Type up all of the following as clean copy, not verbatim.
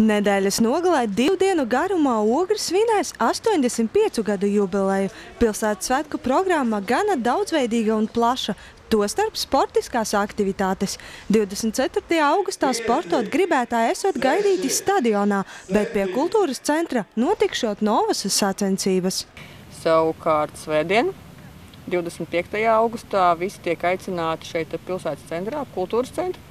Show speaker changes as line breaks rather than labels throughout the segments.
Nedēļas nogalē 2 dienu garumā Ogres svinēs 85 gadu jubileju. Pilsētas svētku programma gana daudzveidīga un plaša, tostarp sportiskās aktivitātes. 24. augustā sportot gribētāji esot gaidīti stadionā, bet pie kultūras centra notikšot novas sacensības.
Savukārt svētdien, 25. augustā, visi tiek aicināti šeit pilsētas centrā, kultūras centra,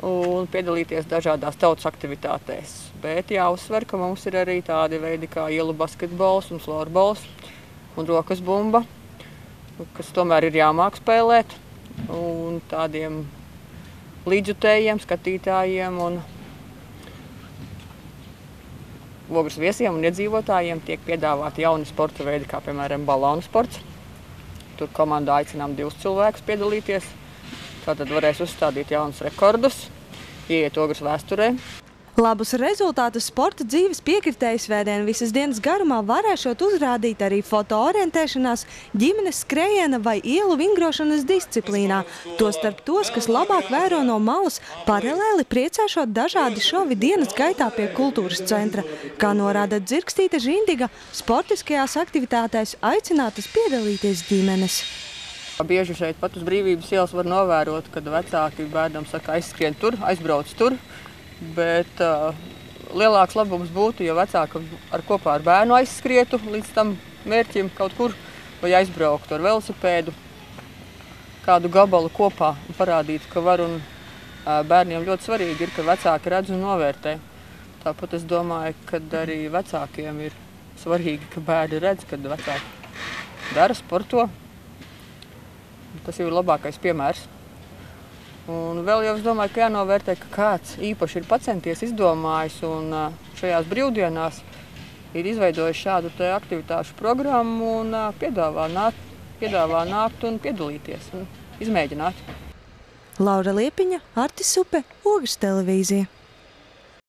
un piedalīties dažādās tautas aktivitātēs. Bet jāuzsver, ka mums ir arī tādi veidi kā ielu basketbols un florbols un rokas bumba, kas tomēr ir jāmāk spēlēt, un tādiem līdzjutējiem, skatītājiem un Ogres viesiem un iedzīvotājiem tiek piedāvāti jauni sporta veidi, kā piemēram balonu sports. Tur komandā aicinām 2 cilvēkus piedalīties. Tātad varēs uzstādīt jaunus rekordus, ieiet Ogres vēsturē.
Labus rezultātus sporta dzīves piekritēji svētdien visas dienas garumā varēšot uzrādīt arī fotoorientēšanās, ģimenes skrējiena vai ielu vingrošanas disciplīnā. Tostarp tos, kas labāk vēro no malas, paralēli priecēšot dažādi šovi dienas gaitā pie kultūras centra. Kā norāda Dzirkstīte Žindiga, sportiskajās aktivitātēs aicinātas piedalīties ģimenes.
Bieži šeit pat uz Brīvības ielas var novērot, kad vecāki bērnam saka aizskrien tur, aizbrauc tur. Bet lielāks labums būtu, ja vecāki kopā ar bērnu aizskrietu līdz tam mērķim kaut kur, vai aizbrauktu ar velosipēdu kādu gabalu kopā un parādītu, ka var. Un bērniem ļoti svarīgi ir, ka vecāki redz un novērtē. Tāpat es domāju, ka arī vecākiem ir svarīgi, ka bērni redz, kad vecāki dara, sporto. Tas jau ir labākais piemērs. Un vēl jau es domāju, ka jānovērtē, ka kāds īpaši ir pacenties, izdomājis un šajās brīvdienās ir izveidojis šādu aktivitāšu programmu un piedāvā nākt un piedalīties un izmēģināt.
Laura Liepiņa, Artis Supe, Ogres televīzija.